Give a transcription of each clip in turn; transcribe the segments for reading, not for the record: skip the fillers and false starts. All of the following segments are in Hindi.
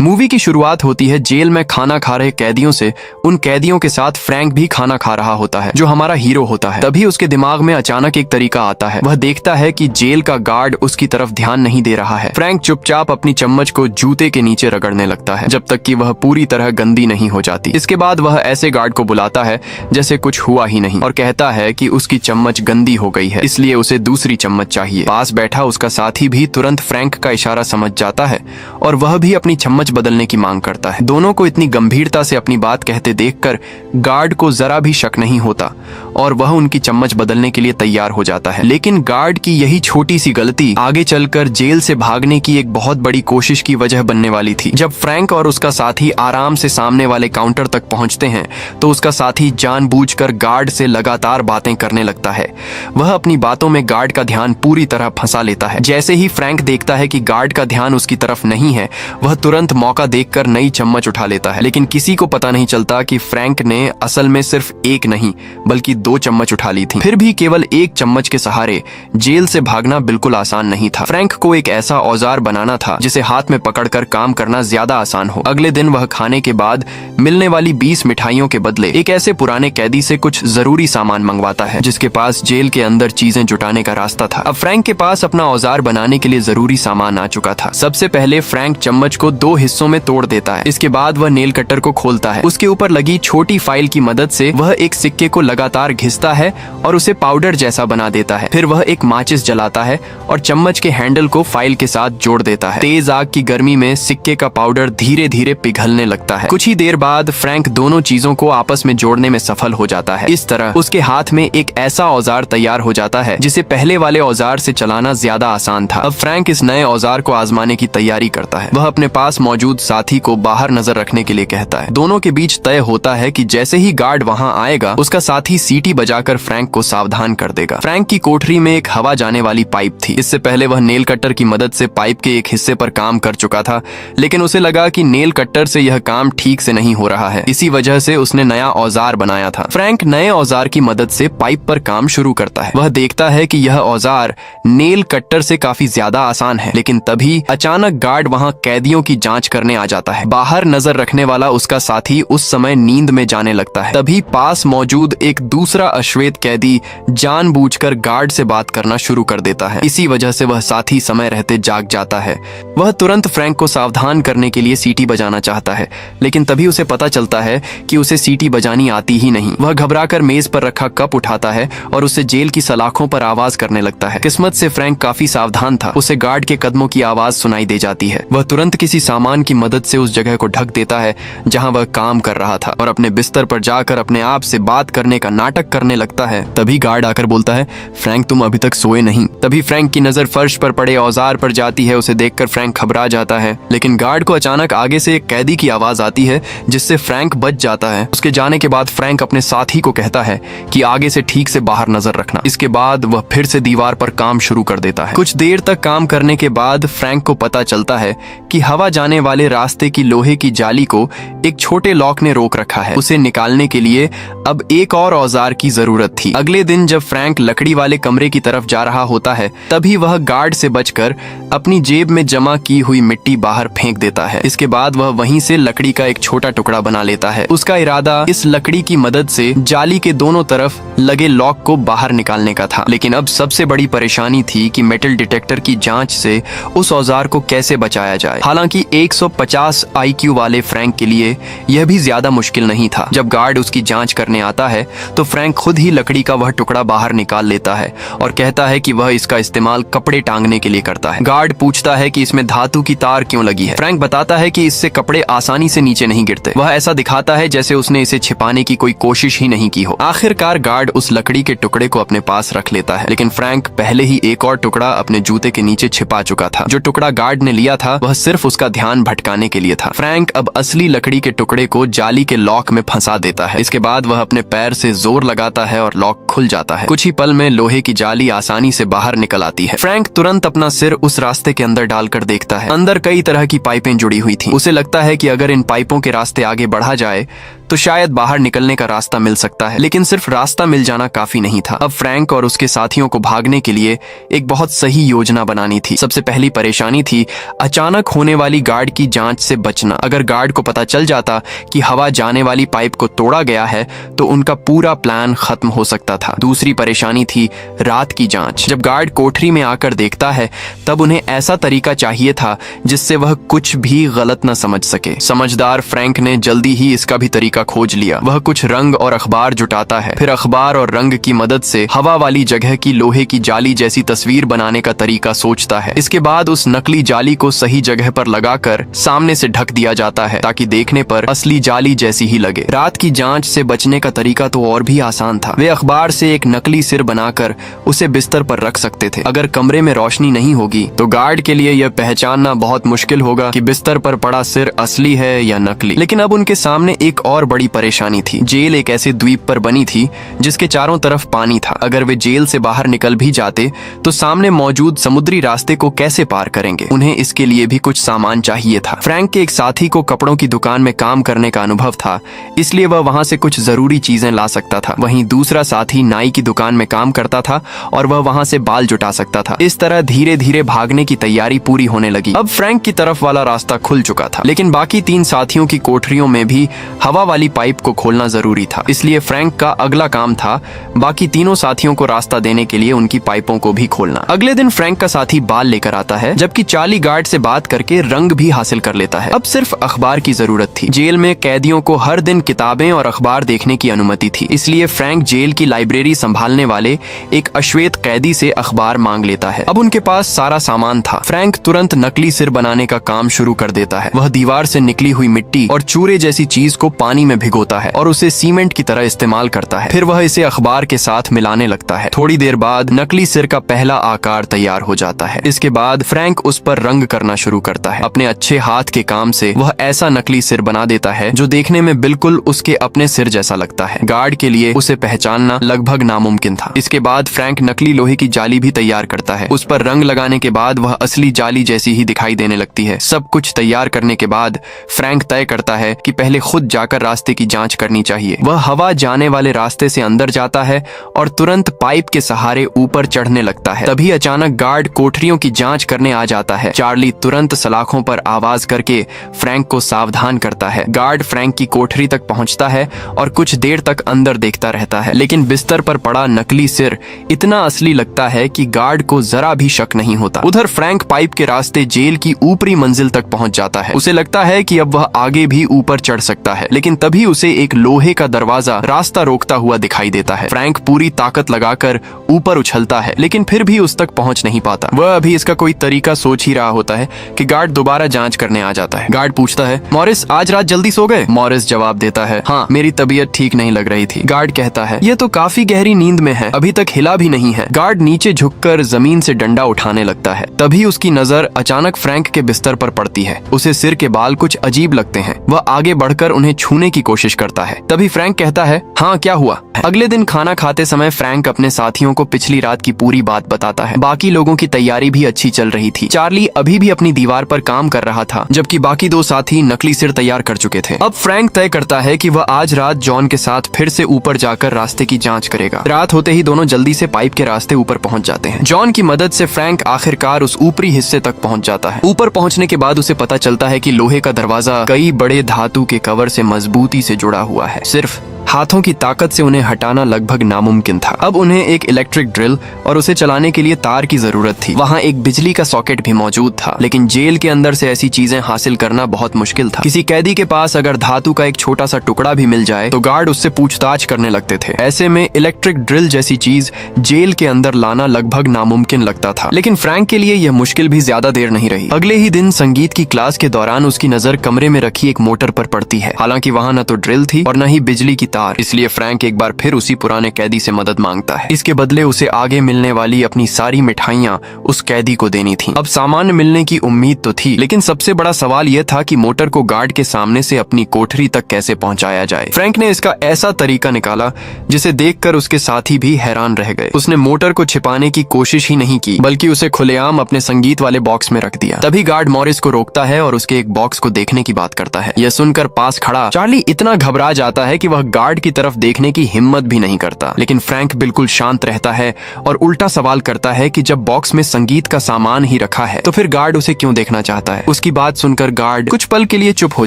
मूवी की शुरुआत होती है जेल में खाना खा रहे कैदियों से। उन कैदियों के साथ फ्रैंक भी खाना खा रहा होता है, जो हमारा हीरो होता है। तभी उसके दिमाग में अचानक एक तरीका आता है। वह देखता है कि जेल का गार्ड उसकी तरफ ध्यान नहीं दे रहा है। फ्रैंक चुपचाप अपनी चम्मच को जूते के नीचे रगड़ने लगता है, जब तक कि वह पूरी तरह गंदी नहीं हो जाती। इसके बाद वह ऐसे गार्ड को बुलाता है जैसे कुछ हुआ ही नहीं, और कहता है कि उसकी चम्मच गंदी हो गई है, इसलिए उसे दूसरी चम्मच चाहिए। पास बैठा उसका साथी भी तुरंत फ्रैंक का इशारा समझ जाता है और वह भी अपनी चम्मच बदलने की मांग करता है। दोनों को इतनी गंभीरता से अपनी बात कहते देखकर गार्ड को जरा भी शक नहीं होता और वह उनकी चम्मच बदलने के लिए तैयार हो जाता है। लेकिन गार्ड की यही छोटी सी गलती आगे चलकर जेल से भागने की एक बहुत बड़ी कोशिश की वजह बनने वाली थी। जब फ्रैंक और उसका साथी आराम से सामने वाले काउंटर तक पहुंचते हैं तो उसका साथी जानबूझकर गार्ड से लगातार बातें करने लगता है। वह अपनी बातों में गार्ड का ध्यान पूरी तरह फंसा लेता है। जैसे ही फ्रैंक देखता है कि गार्ड का ध्यान उसकी तरफ नहीं है, वह तुरंत मौका देखकर नई चम्मच उठा लेता है। लेकिन किसी को पता नहीं चलता कि फ्रैंक ने असल में सिर्फ एक नहीं बल्कि 2 चम्मच उठा ली थी। फिर भी केवल एक चम्मच के सहारे जेल से भागना बिल्कुल आसान नहीं था। फ्रैंक को एक ऐसा औजार बनाना था जिसे हाथ में पकड़कर काम करना ज्यादा आसान हो। अगले दिन वह खाने के बाद मिलने वाली 20 मिठाइयों के बदले एक ऐसे पुराने कैदी से कुछ जरूरी सामान मंगवाता है जिसके पास जेल के अंदर चीजें जुटाने का रास्ता था। अब फ्रैंक के पास अपना औजार बनाने के लिए जरूरी सामान आ चुका था। सबसे पहले फ्रैंक चम्मच को 2 हिस्सों में तोड़ देता है। इसके बाद वह नेल कटर को खोलता है। उसके ऊपर लगी छोटी फाइल की मदद से वह एक सिक्के को लगातार घिसता है और उसे पाउडर जैसा बना देता है। फिर वह एक माचिस जलाता है और चम्मच के हैंडल को फाइल के साथ जोड़ देता है। तेज आग की गर्मी में सिक्के का पाउडर धीरे धीरे पिघलने लगता है। कुछ ही देर बाद फ्रैंक दोनों चीजों को आपस में जोड़ने में सफल हो जाता है। इस तरह उसके हाथ में एक ऐसा औजार तैयार हो जाता है जिसे पहले वाले औजार से चलाना ज्यादा आसान था। अब फ्रैंक इस नए औजार को आजमाने की तैयारी करता है। वह अपने पास मौजूद साथी को बाहर नजर रखने के लिए कहता है। दोनों के बीच तय होता है कि जैसे ही गार्ड वहां आएगा उसका साथी सीटी बजाकर फ्रैंक को सावधान कर देगा। फ्रैंक की कोठरी में एक हवा जाने वाली पाइप थी। इससे पहले वह नेल कटर की मदद से पाइप के एक हिस्से पर काम कर चुका था, लेकिन उसे लगा कि नेल कटर से यह काम ठीक से नहीं हो रहा है। इसी वजह से उसने नया औजार बनाया था। फ्रैंक नए औजार की मदद से पाइप पर काम शुरू करता है। वह देखता है कि यह औजार नेल कटर से काफी ज्यादा आसान है, लेकिन तभी अचानक गार्ड वहां कैदियों की जांच करने आ जाता है। बाहर नजर रखने वाला उसका साथी उस समय नींद में जाने लगता है। तभी पास मौजूद एक दूसरा अश्वेत कैदी जानबूझकर गार्ड से बात करना शुरू कर देता है। इसी वजह से वह साथी समय रहते जाग जाता है। वह तुरंत फ्रैंक को सावधान करने के लिए सीटी बजाना चाहता है, लेकिन तभी उसे पता चलता है कि उसे सीटी बजानी आती ही नहीं। वह घबराकर मेज पर रखा कप उठाता है और उसे जेल की सलाखों पर आवाज करने लगता है। किस्मत से फ्रैंक काफी सावधान था। उसे गार्ड के कदमों की आवाज सुनाई दे जाती है। वह तुरंत किसी सामान की मदद से उस जगह को ढक देता है जहां वह काम कर रहा था और अपने बिस्तर पर जाकर अपने आप से बात करने का नाटक करने लगता है। तभी गार्ड आकर बोलता है, फ्रैंक तुम अभी तक सोए नहीं। तभी फ्रैंक की नजर फर्श पर पड़े औजार पर जाती है। उसे देखकर फ्रैंक घबरा जाता है, लेकिन गार्ड को अचानक आगे से एक कैदी की आवाज आती है जिससे फ्रैंक बच जाता है। उसके जाने के बाद फ्रैंक अपने साथी को कहता है कि आगे से ठीक से बाहर नजर रखना। इसके बाद वह फिर से दीवार पर काम शुरू कर देता है। कुछ देर तक काम करने के बाद फ्रैंक को पता चलता है कि हवा जाने वाले रास्ते की लोहे की जाली को एक छोटे लॉक ने रोक रखा है। उसे निकालने के लिए अब एक और औजार की जरूरत थी। अगले दिन जब फ्रैंक लकड़ी वाले कमरे की तरफ जा रहा होता है, तभी वह गार्ड से बचकर अपनी जेब में जमा की हुई मिट्टी बाहर फेंक देता है। इसके बाद वह वहीं से लकड़ी का एक छोटा टुकड़ा बना लेता है। उसका इरादा इस लकड़ी की मदद से जाली के दोनों तरफ लगे लॉक को बाहर निकालने का था। लेकिन अब सबसे बड़ी परेशानी थी कि मेटल डिटेक्टर की जांच से उस औजार को कैसे बचाया जाए। हालांकि 150 IQ वाले फ्रैंक के लिए यह भी ज्यादा मुश्किल नहीं था। जब गार्ड उसकी जांच करने आता है तो फ्रैंक खुद ही लकड़ी का वह टुकड़ा बाहर निकाल लेता है और कहता है कि वह इसका इस्तेमाल कपड़े टांगने के लिए करता है। गार्ड पूछता है कि इसमें धातु की तार क्यों लगी है। फ्रैंक बताता है कि इससे कपड़े आसानी से नीचे नहीं गिरते। वह ऐसा दिखाता है जैसे उसने इसे छिपाने की कोई कोशिश ही नहीं की हो। आखिरकार गार्ड उस लकड़ी के टुकड़े को अपने पास रख लेता है, लेकिन फ्रैंक पहले ही एक और टुकड़ा अपने जूते के नीचे छिपा चुका था। जो टुकड़ा गार्ड ने लिया था वह सिर्फ उसका ध्यान भटकाने के लिए था। फ्रैंक अब असली लकड़ी के टुकड़े को जाली के लॉक में फंसा देता है। इसके बाद वह अपने पैर से जोर लगाता है और लॉक खुल जाता है। कुछ ही पल में लोहे की जाली आसानी से बाहर निकल आती है। फ्रैंक तुरंत अपना सिर उस रास्ते के अंदर डालकर देखता है। अंदर कई तरह की पाइपें जुड़ी हुई थी। उसे लगता है कि अगर इन पाइपों के रास्ते आगे बढ़ा जाए तो शायद बाहर निकलने का रास्ता मिल सकता है। लेकिन सिर्फ रास्ता मिल जाना काफी नहीं था। अब फ्रैंक और उसके साथियों को भागने के लिए एक बहुत सही योजना बनानी थी। सबसे पहली परेशानी थी अचानक होने वाली गार्ड की जांच से बचना। अगर गार्ड को पता चल जाता कि हवा जाने वाली पाइप को तोड़ा गया है तो उनका पूरा प्लान खत्म हो सकता था। दूसरी परेशानी थी रात की जांच। जब गार्ड कोठरी में आकर देखता है तब उन्हें ऐसा तरीका चाहिए था जिससे वह कुछ भी गलत न समझ सके। समझदार फ्रैंक ने जल्दी ही इसका भी तरीका खोज लिया। वह कुछ रंग और अखबार जुटाता है, फिर अखबार और रंग की मदद से हवा वाली जगह की लोहे की जाली जैसी तस्वीर बनाने का तरीका सोचता है। इसके बाद उस नकली जाली को सही जगह पर लगाकर सामने से ढक दिया जाता है ताकि देखने पर असली जाली जैसी ही लगे। रात की जांच से बचने का तरीका तो और भी आसान था। वे अखबार से एक नकली सिर बनाकर उसे बिस्तर पर रख सकते थे। अगर कमरे में रोशनी नहीं होगी तो गार्ड के लिए यह पहचानना बहुत मुश्किल होगा कि बिस्तर पर पड़ा सिर असली है या नकली। लेकिन अब उनके सामने एक और बड़ी परेशानी थी। जेल एक ऐसे द्वीप पर बनी थी जिसके चारों तरफ पानी था। अगर वे जेल से बाहर निकल भी जाते तो सामने मौजूद समुद्री रास्ते को कैसे पार करेंगे? उन्हें इसके लिए भी कुछ सामान चाहिए था। फ्रैंक के एक साथी को कपड़ों की दुकान में काम करने का अनुभव था, इसलिए वह वहां से कुछ जरूरी चीजें ला सकता था। वहीं दूसरा साथी नाई की दुकान में काम करता था और वह वहां से बाल जुटा सकता था। इस तरह धीरे धीरे भागने की तैयारी पूरी होने लगी। अब फ्रैंक की तरफ वाला रास्ता खुल चुका था, लेकिन बाकी तीन साथियों की कोठरियों में भी हवा वाली पाइप को खोलना जरूरी था। इसलिए फ्रैंक का अगला काम था बाकी तीनों साथियों को रास्ता देने के लिए उनकी पाइपों को भी खोलना। अगले दिन फ्रैंक का साथी बाल लेकर आता है, जबकि चार्ली गार्ड से बात करके रंग भी हासिल कर लेता है। अब सिर्फ अखबार की जरूरत थी। जेल में कैदियों को हर दिन किताबें और अखबार देखने की अनुमति थी, इसलिए फ्रैंक जेल की लाइब्रेरी संभालने वाले एक अश्वेत कैदी से अखबार मांग लेता है। अब उनके पास सारा सामान था। फ्रैंक तुरंत नकली सिर बनाने का काम शुरू कर देता है। वह दीवार से निकली हुई मिट्टी और चूरे जैसी चीज को पानी में भिगोता है और उसे सीमेंट की तरह इस्तेमाल करता है। फिर वह इसे अखबार के साथ मिलाने लगता है। थोड़ी देर बाद नकली सिर का पहला आकार तैयार हो जाता है। इसके बाद फ्रैंक उस पर रंग करना शुरू करता है। अपने अच्छे हाथ के काम से वह ऐसा नकली सिर बना देता है जो देखने में बिल्कुल उसके अपने सिर जैसा लगता है। गार्ड के लिए उसे पहचानना लगभग नामुमकिन था। इसके बाद फ्रैंक नकली लोहे की जाली भी तैयार करता है। उस पर रंग लगाने के बाद वह असली जाली जैसी ही दिखाई देने लगती है। सब कुछ तैयार करने के बाद फ्रैंक तय करता है कि पहले खुद जाकर रास्ते की जांच करनी चाहिए। वह हवा जाने वाले रास्ते से अंदर जाता है और तुरंत पाइप के सहारे ऊपर चढ़ने लगता है। तभी अचानक गार्ड कोठरियों की जांच करने आ जाता है। चार्ली तुरंत सलाखों पर आवाज करके फ्रैंक को सावधान करता है। गार्ड फ्रैंक की कोठरी तक पहुंचता है और कुछ देर तक अंदर देखता रहता है, लेकिन बिस्तर पर पड़ा नकली सिर इतना असली लगता है कि गार्ड को जरा भी शक नहीं होता। उधर फ्रैंक पाइप के रास्ते जेल की ऊपरी मंजिल तक पहुंच जाता है। उसे लगता है कि अब वह आगे भी ऊपर चढ़ सकता है, लेकिन तभी उसे एक लोहे का दरवाजा रास्ता रोकता हुआ दिखाई देता है। फ्रैंक पूरी ताकत लगाकर ऊपर उछलता है, लेकिन फिर भी उस तक पहुंच नहीं पाता। वह अभी इसका कोई तरीका सोच ही रहा होता है कि गार्ड दोबारा जांच करने आ जाता है। गार्ड पूछता है, मॉरिस आज रात जल्दी सो गए? मॉरिस जवाब देता है, हाँ, मेरी तबीयत ठीक नहीं लग रही थी। गार्ड कहता है, यह तो काफी गहरी नींद में है, अभी तक हिला भी नहीं है। गार्ड नीचे झुककर जमीन से डंडा उठाने लगता है। तभी उसकी नजर अचानक फ्रैंक के बिस्तर पर पड़ती है। उसे सिर के बाल कुछ अजीब लगते हैं। वह आगे बढ़कर उन्हें छूने की कोशिश करता है। तभी फ्रैंक कहता है, हाँ, क्या हुआ? अगले दिन खाना खाते समय फ्रैंक अपने साथियों को पिछली रात की पूरी बात बताता है। बाकी लोगों की तैयारी भी अच्छी चल रही थी। चार्ली अभी भी अपनी दीवार पर काम कर रहा था, जबकि बाकी दो साथी नकली सिर तैयार कर चुके थे। अब फ्रैंक तय करता है कि वह आज रात जॉन के साथ फिर से ऊपर जाकर रास्ते की जांच करेगा। रात होते ही दोनों जल्दी से पाइप के रास्ते ऊपर पहुंच जाते हैं। जॉन की मदद से फ्रैंक आखिरकार उस ऊपरी हिस्से तक पहुंच जाता है। ऊपर पहुंचने के बाद उसे पता चलता है कि लोहे का दरवाजा कई बड़े धातु के कवर से मजबूती से जुड़ा हुआ है। सिर्फ हाथों की ताकत से उन्हें हटाना लगभग नामुमकिन था। अब उन्हें एक इलेक्ट्रिक ड्रिल और उसे चलाने के लिए तार की जरूरत थी। वहाँ एक बिजली का सॉकेट भी मौजूद था, लेकिन जेल के अंदर से ऐसी चीजें हासिल करना बहुत मुश्किल था। किसी कैदी के पास अगर धातु का एक छोटा सा टुकड़ा भी मिल जाए तो गार्ड उससे पूछताछ करने लगते थे। ऐसे में इलेक्ट्रिक ड्रिल जैसी चीज जेल के अंदर लाना लगभग नामुमकिन लगता था, लेकिन फ्रैंक के लिए यह मुश्किल भी ज्यादा देर नहीं रही। अगले ही दिन संगीत की क्लास के दौरान उसकी नजर कमरे में रखी एक मोटर पर पड़ती है। हालांकि वहाँ न तो ड्रिल थी और न ही बिजली की तार। इसलिए फ्रैंक एक बार फिर उसी पुराने कैदी से मदद मांगता है। इसके बदले उसे आगे मिलने वाली अपनी सारी मिठाइयाँ उस कैदी को देनी थी। अब सामान मिलने की उम्मीद तो थी, लेकिन सबसे बड़ा सवाल यह था कि मोटर को गार्ड के सामने से अपनी कोठरी तक कैसे पहुंचाया जाए। फ्रैंक ने इसका ऐसा तरीका निकाला जिसे देखकर उसके साथी भी हैरान रह गए। उसने मोटर को छिपाने की कोशिश ही नहीं की, बल्कि उसे खुलेआम अपने संगीत वाले बॉक्स में रख दिया। तभी गार्ड मॉरिस को रोकता है और उसके एक बॉक्स को देखने की बात करता है। यह सुनकर पास खड़ा चार्ली इतना घबरा जाता है कि वह गार्ड की तरफ देखने की हिम्मत भी नहीं करता। लेकिन फ्रैंक बिल्कुल शांत रहता है और उल्टा सवाल करता है कि जब बॉक्स में संगीत का सामान ही रखा है तो फिर गार्ड उसे क्यों देखना चाहता है। उसकी बात सुनकर गार्ड कुछ पल के लिए चुप हो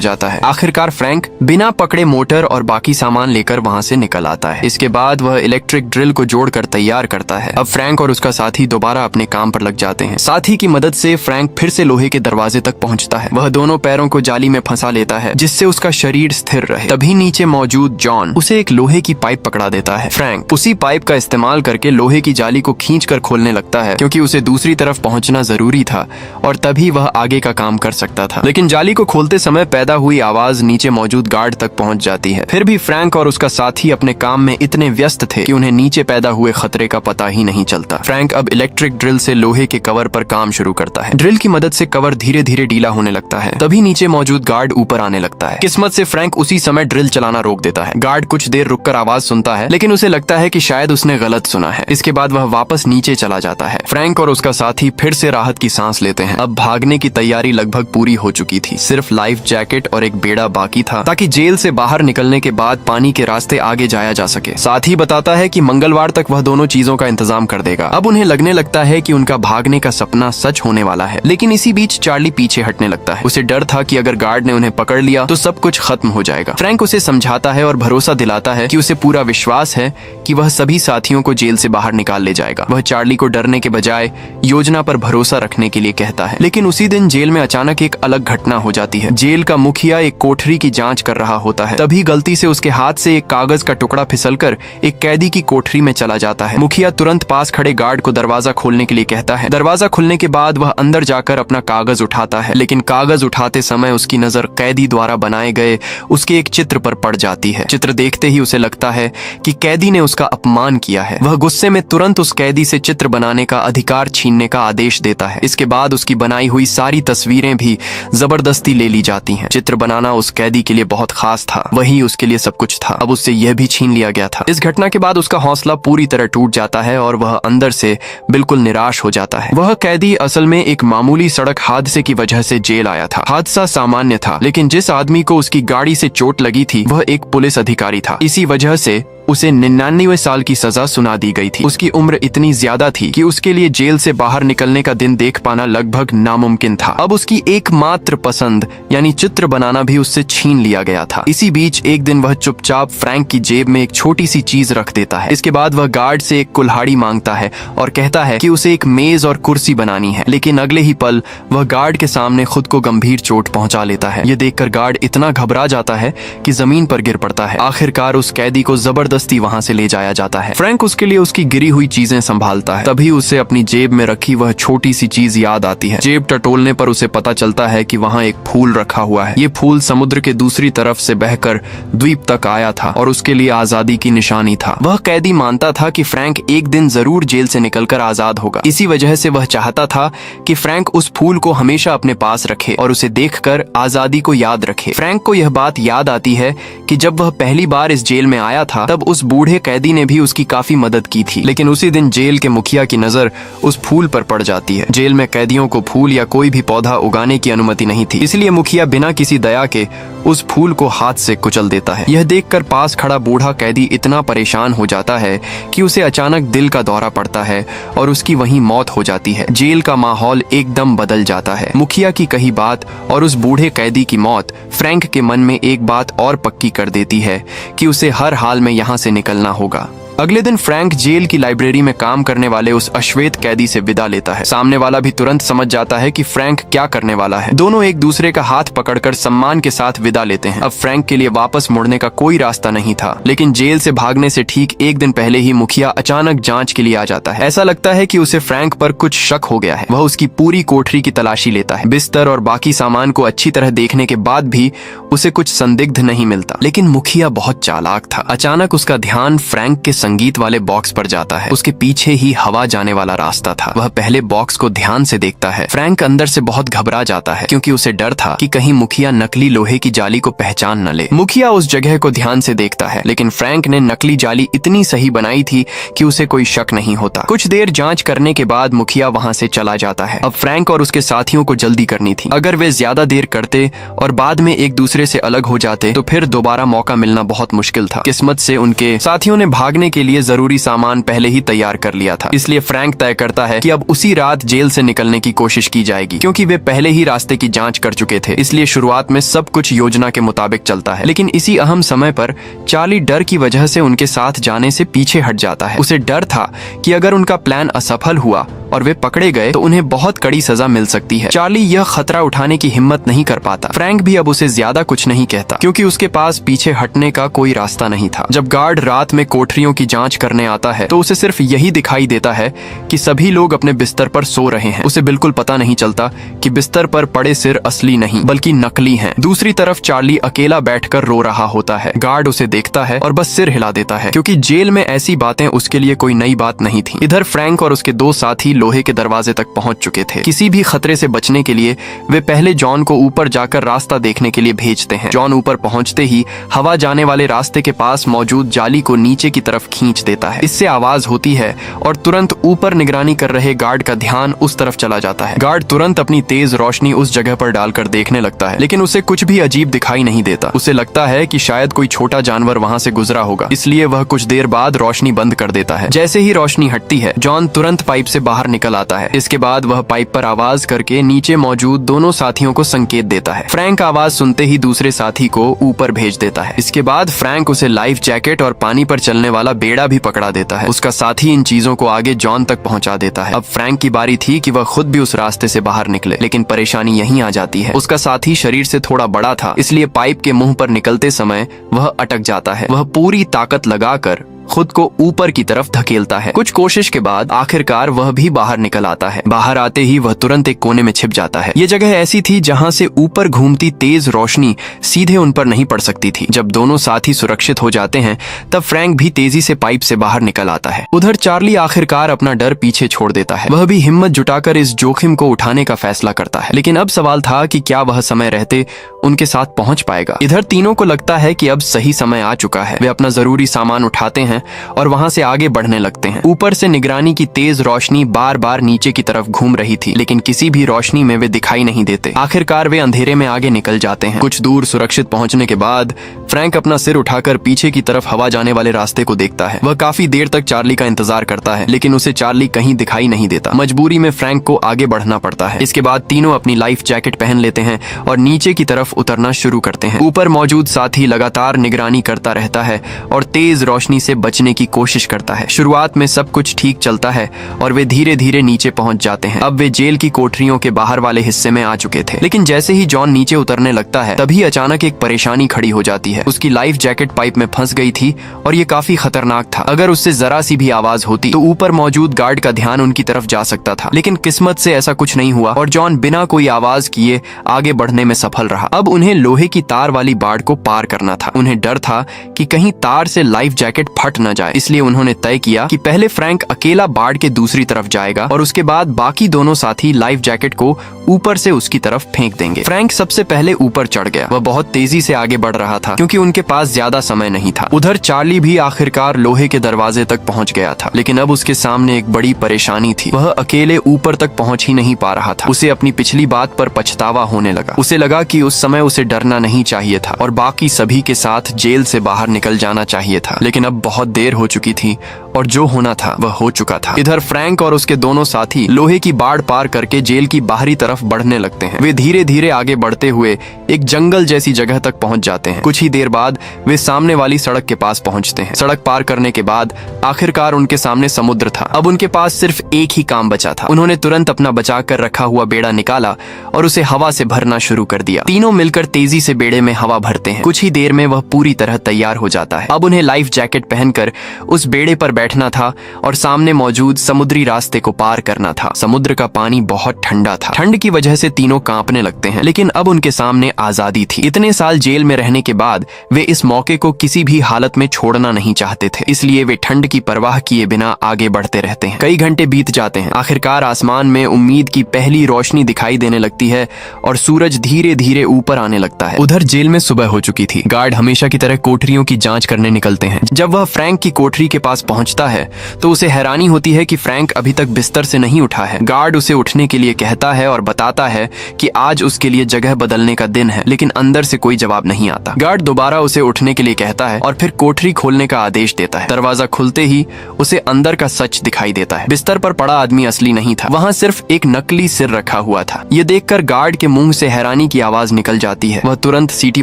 जाता है। आखिरकार फ्रैंक बिना पकड़े मोटर और बाकी सामान लेकर वहां से निकल आता है। इसके बाद वह इलेक्ट्रिक ड्रिल को जोड़कर तैयार करता है। अब फ्रैंक और उसका साथी दोबारा अपने काम पर लग जाते हैं। साथी की मदद से फ्रैंक फिर से लोहे के दरवाजे तक पहुंचता है। वह दोनों पैरों को जाली में फंसा लेता है जिससे उसका शरीर स्थिर रहे। तभी नीचे मौजूद जॉन उसे एक लोहे की पाइप पकड़ा देता है। फ्रैंक उसी पाइप का इस्तेमाल करके लोहे की जाली को खींचकर खोलने लगता है, क्योंकि उसे दूसरी तरफ पहुंचना जरूरी था और तभी वह आगे का काम कर सकता था। लेकिन जाली को खोलते समय पैदा हुई आवाज नीचे मौजूद गार्ड तक पहुंच जाती है। फिर भी फ्रैंक और उसका साथी अपने काम में इतने व्यस्त थे कि उन्हें नीचे पैदा हुए खतरे का पता ही नहीं चलता। फ्रैंक अब इलेक्ट्रिक ड्रिल से लोहे के कवर पर काम शुरू करता है। ड्रिल की मदद से कवर धीरे धीरे ढीला होने लगता है। तभी नीचे मौजूद गार्ड ऊपर आने लगता है। किस्मत से फ्रैंक उसी समय ड्रिल चलाना रोक देता है। गार्ड कुछ देर रुककर आवाज सुनता है, लेकिन उसे लगता है कि शायद उसने गलत सुना है। इसके बाद वह वापस नीचे चला जाता है। फ्रैंक और उसका साथी फिर से राहत की सांस लेते हैं। अब भागने की तैयारी लगभग पूरी हो चुकी थी। सिर्फ लाइफ जैकेट और एक बेड़ा बाकी था, ताकि जेल से बाहर निकलने के बाद पानी के रास्ते आगे जाया जा सके। साथ ही बताता है कि मंगलवार तक वह दोनों चीजों का इंतजाम कर देगा। अब उन्हें लगने लगता है कि उनका भागने का सपना सच होने वाला है। लेकिन इसी बीच चार्ली पीछे हटने लगता है। उसे डर था कि अगर गार्ड ने उन्हें पकड़ लिया तो सब कुछ खत्म हो जाएगा। फ्रैंक उसे समझाता है और भरोसा दिलाता है कि उसे पूरा विश्वास है कि वह सभी साथियों को जेल से बाहर निकाल ले जाएगा। वह चार्ली को डरने के बजाय योजना पर भरोसा रखने के लिए कहता है। लेकिन उसी दिन जेल में अचानक एक अलग घटना हो जाती है। जेल का मुखिया एक कोठरी की जांच कर रहा होता है। तभी गलती से उसके हाथ से एक कागज का टुकड़ा फिसलकर एक कैदी की कोठरी में चला जाता है। मुखिया तुरंत पास खड़े गार्ड को दरवाजा खोलने के लिए कहता है। दरवाजा खुलने के बाद वह अंदर जाकर अपना कागज उठाता है, लेकिन कागज उठाते समय उसकी नजर कैदी द्वारा बनाए गए उसके एक चित्र पर पड़ जाती है। चित्र देखते ही उसे लगता है कि कैदी ने उसका अपमान किया है। वह गुस्से में तुरंत उस कैदी से चित्र बनाने का अधिकार छीनने का आदेश देता है। इसके बाद उसकी बनाई हुई सारी तस्वीरें भी जबरदस्ती ले ली जाती हैं। चित्र बनाना उस कैदी के लिए बहुत खास था, वही उसके लिए सब कुछ था। अब उससे यह भी छीन लिया गया था। इस घटना के बाद उसका हौसला पूरी तरह टूट जाता है और वह अंदर से बिल्कुल निराश हो जाता है। वह कैदी असल में एक मामूली सड़क हादसे की वजह से जेल आया था। हादसा सामान्य था, लेकिन जिस आदमी को उसकी गाड़ी से चोट लगी थी वह एक पुलिस अधिकारी था। इसी वजह से उसे 99 साल की सजा सुना दी गई थी। उसकी उम्र इतनी ज्यादा थी कि उसके लिए जेल से बाहर निकलने का दिन देख पाना लगभग नामुमकिन था। अब उसकी एकमात्र पसंद यानी चित्र बनाना भी उससे छीन लिया गया था। इसी बीच एक दिन वह चुपचाप फ्रैंक की जेब में एक छोटी सी चीज रख देता है। इसके बाद वह गार्ड से एक कुल्हाड़ी मांगता है और कहता है कि उसे एक मेज और कुर्सी बनानी है। लेकिन अगले ही पल वह गार्ड के सामने खुद को गंभीर चोट पहुंचा लेता है। यह देखकर गार्ड इतना घबरा जाता है कि जमीन पर गिर पड़ता है। आखिरकार उस कैदी को जबरदस्ती वहां से ले जाया जाता है। फ्रैंक उसके लिए उसकी गिरी हुई चीजें संभालता है। तभी उसे अपनी जेब में रखी वह छोटी सी चीज याद आती है। जेब टटोलने पर उसे पता चलता है कि वहां एक फूल रखा हुआ है। ये फूल समुद्र के दूसरी तरफ से बहकर द्वीप तक आया था और उसके लिए आजादी की निशानी था। वह कैदी मानता था कि फ्रैंक एक दिन जरूर जेल से निकलकर आजाद होगा। इसी वजह से वह चाहता था कि फ्रैंक उस फूल को हमेशा अपने पास रखे और उसे देखकर आजादी को याद रखे। फ्रैंक को यह बात याद आती है कि जब वह पहली बार इस जेल में आया था तब उस बूढ़े कैदी ने भी उसकी काफी मदद की थी। लेकिन उसी दिन जेल के मुखिया की नजर उस फूल पर पड़ जाती है। जेल में कैदियों को फूल या कोई भी पौधा उगाने की अनुमति नहीं थी, इसलिए मुखिया बिना किसी दया के उस फूल को हाथ से कुचल देता है। यह देखकर पास खड़ा बूढ़ा कैदी इतना परेशान हो जाता है कि उसे अचानक दिल का दौरा पड़ता है और उसकी वहीं मौत हो जाती है। जेल का माहौल एकदम बदल जाता है। मुखिया की कही बात और उस बूढ़े कैदी की मौत फ्रैंक के मन में एक बात और पक्की कर देती है कि उसे हर हाल में यहाँ से निकलना होगा। अगले दिन फ्रैंक जेल की लाइब्रेरी में काम करने वाले उस अश्वेत कैदी से विदा लेता है। सामने वाला भी तुरंत समझ जाता है कि फ्रैंक क्या करने वाला है। दोनों एक दूसरे का हाथ पकड़कर सम्मान के साथ विदा लेते हैं। अब फ्रैंक के लिए वापस मुड़ने का कोई रास्ता नहीं था, लेकिन जेल से भागने से ठीक एक दिन पहले ही मुखिया अचानक जांच के लिए आ जाता है। ऐसा लगता है कि उसे फ्रैंक पर कुछ शक हो गया है। वह उसकी पूरी कोठरी की तलाशी लेता है। बिस्तर और बाकी सामान को अच्छी तरह देखने के बाद भी उसे कुछ संदिग्ध नहीं मिलता, लेकिन मुखिया बहुत चालाक था। अचानक उसका ध्यान फ्रैंक के संगीत वाले बॉक्स पर जाता है। उसके पीछे ही हवा जाने वाला रास्ता था। वह पहले बॉक्स को ध्यान से देखता है। फ्रैंक अंदर से बहुत घबरा जाता है, क्योंकि उसे डर था कि कहीं मुखिया नकली लोहे की जाली को पहचान न ले। मुखिया उस जगह को ध्यान से देखता है, लेकिन फ्रैंक ने नकली जाली इतनी सही बनाई थी कि उसे कोई शक नहीं होता। कुछ देर जांच करने के बाद मुखिया वहां से चला जाता है। अब फ्रैंक और उसके साथियों को जल्दी करनी थी। अगर वे ज्यादा देर करते और बाद में एक दूसरे से अलग हो जाते तो फिर दोबारा मौका मिलना बहुत मुश्किल था। किस्मत से उनके साथियों ने भागने के लिए जरूरी सामान पहले ही तैयार कर लिया था। इसलिए फ्रैंक तय करता है कि अब उसी रात जेल से निकलने की कोशिश की जाएगी। क्योंकि वे पहले ही रास्ते की जांच कर चुके थे, इसलिए शुरुआत में सब कुछ योजना के मुताबिक चलता है। लेकिन इसी अहम समय पर चार्ली डर की वजह से उनके साथ जाने से पीछे हट जाता है। उसे डर था कि अगर उनका प्लान असफल हुआ और वे पकड़े गए तो उन्हें बहुत कड़ी सजा मिल सकती है। चार्ली यह खतरा उठाने की हिम्मत नहीं कर पाता। फ्रैंक भी अब उसे ज्यादा कुछ नहीं कहता, क्योंकि उसके पास पीछे हटने का कोई रास्ता नहीं था। जब गार्ड रात में कोठरियों की जांच करने आता है तो उसे सिर्फ यही दिखाई देता है कि सभी लोग अपने बिस्तर पर सो रहे हैं। उसे बिल्कुल पता नहीं चलता कि बिस्तर पर पड़े सिर असली नहीं बल्कि नकली हैं। दूसरी तरफ चार्ली अकेला बैठकर रो रहा होता है। गार्ड उसे देखता है और बस सिर हिला देता है, क्योंकि जेल में ऐसी बातें उसके लिए कोई नई बात नहीं थी। इधर फ्रैंक और उसके दो साथी लोहे के दरवाजे तक पहुंच चुके थे। किसी भी खतरे से बचने के लिए वे पहले जॉन को ऊपर जाकर रास्ता देखने के लिए भेजते हैं। जॉन ऊपर पहुंचते ही हवा जाने वाले रास्ते के पास मौजूद जाली को नीचे की तरफ खींच देता है। इससे आवाज होती है और तुरंत ऊपर निगरानी कर रहे गार्ड का ध्यान उस तरफ चला जाता है। गार्ड तुरंत अपनी तेज रोशनी उस जगह पर डालकर देखने लगता है, लेकिन उसे कुछ भी अजीब दिखाई नहीं देता। उसे लगता है कि शायद कोई छोटा जानवर वहां से गुजरा होगा, इसलिए वह कुछ देर बाद रोशनी बंद कर देता है। जैसे ही रोशनी हटती है, जॉन तुरंत पाइप से बाहर निकल आता है। इसके बाद वह पाइप पर आवाज करके नीचे मौजूद दोनों साथियों को संकेत देता है। फ्रैंक आवाज सुनते ही दूसरे साथी को ऊपर भेज देता है। इसके बाद फ्रैंक उसे लाइफ जैकेट और पानी पर चलने वाला बेड़ा भी पकड़ा देता है। उसका साथी इन चीजों को आगे जॉन तक पहुंचा देता है। अब फ्रैंक की बारी थी कि वह खुद भी उस रास्ते से बाहर निकले, लेकिन परेशानी यहीं आ जाती है। उसका साथी शरीर से थोड़ा बड़ा था, इसलिए पाइप के मुंह पर निकलते समय वह अटक जाता है। वह पूरी ताकत लगाकर खुद को ऊपर की तरफ धकेलता है। कुछ कोशिश के बाद आखिरकार वह भी बाहर निकल आता है। बाहर आते ही वह तुरंत एक कोने में छिप जाता है। ये जगह ऐसी थी जहां से ऊपर घूमती तेज रोशनी सीधे उन पर नहीं पड़ सकती थी। जब दोनों साथी सुरक्षित हो जाते हैं, तब फ्रैंक भी तेजी से पाइप से बाहर निकल आता है। उधर चार्ली आखिरकार अपना डर पीछे छोड़ देता है। वह भी हिम्मत जुटाकर इस जोखिम को उठाने का फैसला करता है। लेकिन अब सवाल था कि क्या वह समय रहते उनके साथ पहुंच पाएगा। इधर तीनों को लगता है कि अब सही समय आ चुका है। वे अपना जरूरी सामान उठाते हैं और वहां से आगे बढ़ने लगते हैं। ऊपर से निगरानी की तेज रोशनी बार बार नीचे की तरफ घूम रही थी, लेकिन किसी भी रोशनी में वे दिखाई नहीं देते। आखिरकार वे अंधेरे में आगे निकल जाते हैं। कुछ दूर सुरक्षित पहुंचने के बाद फ्रैंक अपना सिर उठाकर पीछे की तरफ हवा जाने वाले रास्ते को देखता है। वह काफी देर तक चार्ली का इंतजार करता है, लेकिन उसे चार्ली कहीं दिखाई नहीं देता। मजबूरी में फ्रैंक को आगे बढ़ना पड़ता है। इसके बाद तीनों अपनी लाइफ जैकेट पहन लेते हैं और नीचे की तरफ उतरना शुरू करते हैं। ऊपर मौजूद साथी लगातार निगरानी करता रहता है और तेज रोशनी से बचने की कोशिश करता है। शुरुआत में सब कुछ ठीक चलता है और वे धीरे धीरे नीचे पहुंच जाते हैं। अब वे जेल की कोठरियों के बाहर वाले हिस्से में आ चुके थे। लेकिन जैसे ही जॉन नीचे उतरने लगता है, तभी अचानक एक परेशानी खड़ी हो जाती है। उसकी लाइफ जैकेट पाइप में फंस गई थी और ये काफी खतरनाक था। अगर उससे जरा सी भी आवाज होती तो ऊपर मौजूद गार्ड का ध्यान उनकी तरफ जा सकता था। लेकिन किस्मत से ऐसा कुछ नहीं हुआ और जॉन बिना कोई आवाज किए आगे बढ़ने में सफल रहा। अब उन्हें लोहे की तार वाली बाड़ को पार करना था। उन्हें डर था कि कहीं तार से लाइफ जैकेट फट न जाए, इसलिए उन्होंने तय किया कि पहले फ्रैंक अकेला बाड़ के दूसरी तरफ जाएगा और उसके बाद बाकी दोनों साथी लाइफ जैकेट को ऊपर से उसकी तरफ फेंक देंगे। फ्रैंक सबसे पहले ऊपर चढ़ गया। वह बहुत तेजी से आगे बढ़ रहा था, क्योंकि उनके पास ज्यादा समय नहीं था। उधर चार्ली भी आखिरकार लोहे के दरवाजे तक पहुंच गया था, लेकिन अब उसके सामने एक बड़ी परेशानी थी। वह अकेले ऊपर तक पहुंच ही नहीं पा रहा था। उसे अपनी पिछली बात पर पछतावा होने लगा। उसे लगा कि उस समय उसे डरना नहीं चाहिए था और बाकी सभी के साथ जेल से बाहर निकल जाना चाहिए था। लेकिन अब बहुत देर हो चुकी थी और जो होना था वह हो चुका था। इधर फ्रैंक और उसके दोनों साथी लोहे की बाड़ पार करके जेल की बाहरी तरफ बढ़ने लगते हैं। वे धीरे धीरे आगे बढ़ते हुए एक जंगल जैसी जगह तक पहुंच जाते हैं। कुछ ही देर बाद वे सामने वाली सड़क के पास पहुंचते हैं। सड़क पार करने के बाद आखिरकार उनके सामने समुद्र था। अब उनके पास सिर्फ एक ही काम बचा था। उन्होंने तुरंत अपना बचा कर रखा हुआ बेड़ा निकाला और उसे हवा से भरना शुरू कर दिया। तीनों मिलकर तेजी से बेड़े में हवा भरते हैं। कुछ ही देर में वह पूरी तरह तैयार हो जाता है। अब उन्हें लाइफ जैकेट पहनकर उस बेड़े पर बैठना था और सामने मौजूद समुद्री रास्ते को पार करना था। समुद्र का पानी बहुत ठंडा था। ठंड की वजह से तीनों कांपने लगते हैं, लेकिन अब उनके सामने आजादी थी। इतने साल जेल में रहने के बाद वे इस मौके को किसी भी हालत में छोड़ना नहीं चाहते थे, इसलिए वे ठंड की परवाह किए बिना आगे बढ़ते रहते हैं। कई घंटे बीत जाते हैं। आखिरकार आसमान में उम्मीद की पहली रोशनी दिखाई देने लगती है और सूरज धीरे धीरे ऊपर आने लगता है। उधर जेल में सुबह हो चुकी थी। गार्ड हमेशा की तरह कोठरियों की जांच करने निकलते हैं। जब वह फ्रैंक की कोठरी के पास पहुंचता है तो उसे हैरानी होती है कि फ्रैंक अभी तक बिस्तर से नहीं उठा है। गार्ड उसे उठने के लिए कहता है और बताता है कि आज उसके लिए जगह बदलने का दिन है, लेकिन अंदर से कोई जवाब नहीं आता। गार्ड दोबारा उसे उठने के लिए कहता है और फिर कोठरी खोलने का आदेश देता है। दरवाजा खुलते ही उसे अंदर का सच दिखाई देता है। बिस्तर पर पड़ा आदमी असली नहीं था, वहाँ सिर्फ एक नकली सिर रखा हुआ था। ये देखकर गार्ड के मुंह से हैरानी की आवाज निकल जाती है। वह तुरंत सीटी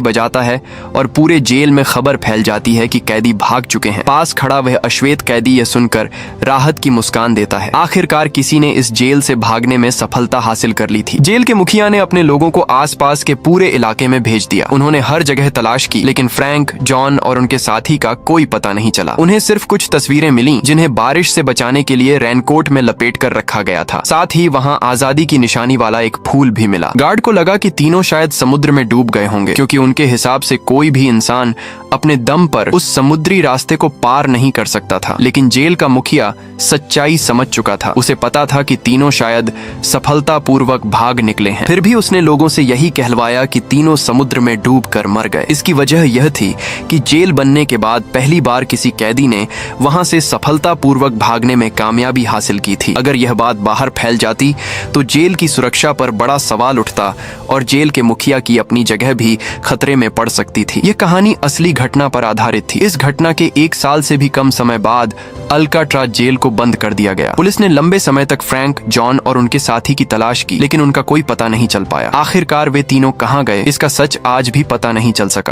बजाता है और पूरे जेल में खबर फैल जाती है कि कैदी भाग चुके हैं। पास खड़ा वह अश्वेत कैदी यह सुनकर राहत की मुस्कान देता है। आखिरकार किसी ने इस जेल से भागने में सफलता हासिल कर ली थी। जेल के मुखिया ने अपने लोगों को आसपास के पूरे इलाके में भेज दिया। उन्होंने हर जगह तलाश की, लेकिन फ्रैंक, जॉन और उनके साथी का कोई पता नहीं चला। उन्हें सिर्फ कुछ तस्वीरें मिली जिन्हें बारिश से बचाने के लिए रेनकोट में लपेट कर रखा गया था। साथ ही वहाँ आजादी की निशानी वाला एक फूल भी मिला। गार्ड को लगा कि तीनों शायद समुद्र में डूब गए होंगे, क्योंकि उनके हिसाब से कोई भी इंसान अपने दम पर उस समुद्री रास्ते को पार नहीं कर सकता था। लेकिन जेल का मुखिया सच्चाई समझ चुका था। उसे पता था कि तीनों शायद सफलतापूर्वक भाग निकले हैं। फिर भी उसने लोगों से यही कहलवाया कि तीनों समुद्र में डूबकर मर गए। इसकी वजह यह थी कि जेल बनने के बाद पहली बार किसी कैदी ने वहां से सफलतापूर्वक भागने में कामयाबी हासिल की थी। अगर यह बात बाहर फैल जाती तो जेल की सुरक्षा पर बड़ा सवाल उठता और जेल के मुखिया की अपनी जगह भी खतरे में पड़ सकती थी। यह कहानी असली घटना पर आधारित थी। इस घटना के 1 साल से भी कम समय बाद अल्काट्राज जेल को बंद कर दिया गया। पुलिस ने लंबे समय तक फ्रैंक, जॉन और उनके साथी की तलाश की, लेकिन उनका कोई पता नहीं चल पाया। आखिरकार वे तीनों कहाँ गए, इसका सच आज भी पता नहीं चल सका।